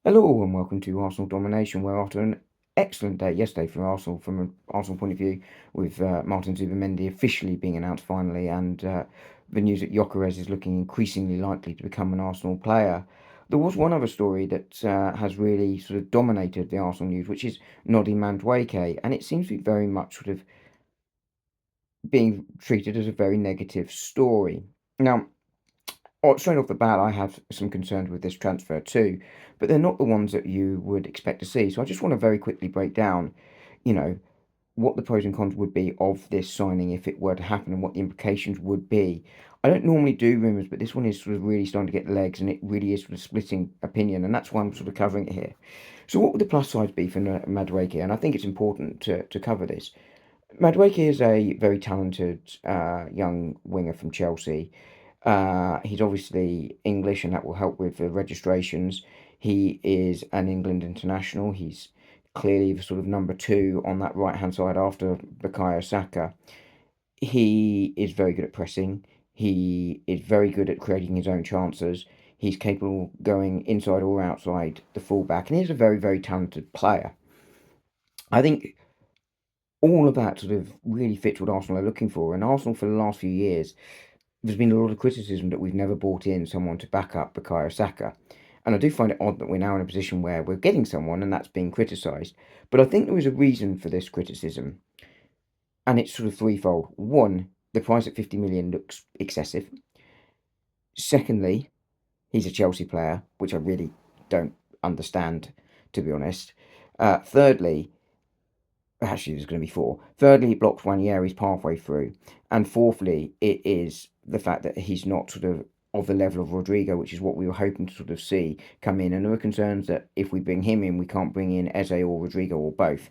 Hello and welcome to Arsenal Domination, where after an excellent day yesterday for Arsenal, from an Arsenal point of view, with Martin Zubimendi officially being announced finally, and the news that Gyökeres is looking increasingly likely to become an Arsenal player, there was one other story that has really sort of dominated the Arsenal news, which is Noddy Madueke, and it seems to be very much sort of being treated as a very negative story. Now, straight off the bat, I have some concerns with this transfer too, but they're not the ones that you would expect to see. So I just want to very quickly break down, you know, what the pros and cons would be of this signing if it were to happen and what the implications would be. I don't normally do rumours, but this one is sort of really starting to get legs and it really is sort of splitting opinion, and that's why I'm sort of covering it here. So what would the plus sides be for Madueke? And I think it's important to cover this. Madueke is a very talented young winger from Chelsea. He's obviously English, and that will help with the registrations. He is an England international. He's clearly the sort of number two on that right hand side after Bukayo Saka. He is very good at pressing. He is very good at creating his own chances. He's capable of going inside or outside the fullback, and he's a very, very talented player. I think all of that sort of really fits what Arsenal are looking for. And Arsenal, for the last few years, there's been a lot of criticism that we've never brought in someone to back up Bukayo Saka. And I do find it odd that we're now in a position where we're getting someone and that's being criticised. But I think there is a reason for this criticism, and it's sort of threefold. One, the price at 50 million looks excessive. Secondly, he's a Chelsea player, which I really don't understand, to be honest. Thirdly, actually, there's going to be four. Thirdly, it blocks Ranieri's pathway through. And fourthly, it is the fact that he's not sort of the level of Rodrigo, which is what we were hoping to sort of see come in. And there are concerns that if we bring him in, we can't bring in Eze or Rodrigo or both.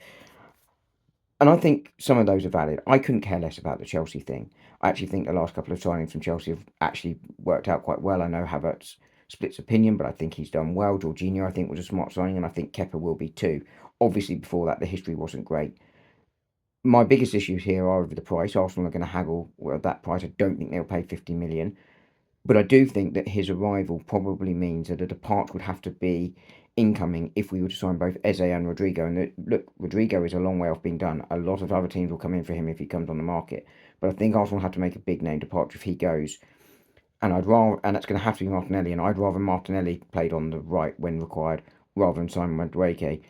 And I think some of those are valid. I couldn't care less about the Chelsea thing. I actually think the last couple of signings from Chelsea have actually worked out quite well. I know Havertz splits opinion, but I think he's done well. Jorginho, I think, was a smart signing, and I think Kepa will be too. Obviously, before that, the history wasn't great. My biggest issues here are over the price. Arsenal are going to haggle at that price. I don't think they'll pay 50 million. But I do think that his arrival probably means that a departure would have to be incoming if we were to sign both Eze and Rodrigo. And look, Rodrigo is a long way off being done. A lot of other teams will come in for him if he comes on the market. But I think Arsenal have to make a big name departure if he goes. And that's going to have to be Martinelli. And I'd rather Martinelli played on the right when required rather than Simon Madueke.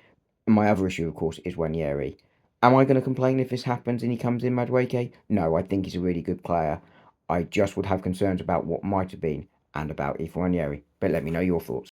And my other issue, of course, is Ranieri. Am I going to complain if this happens and he comes in Madueke? No, I think he's a really good player. I just would have concerns about what might have been and about Ranieri. But let me know your thoughts.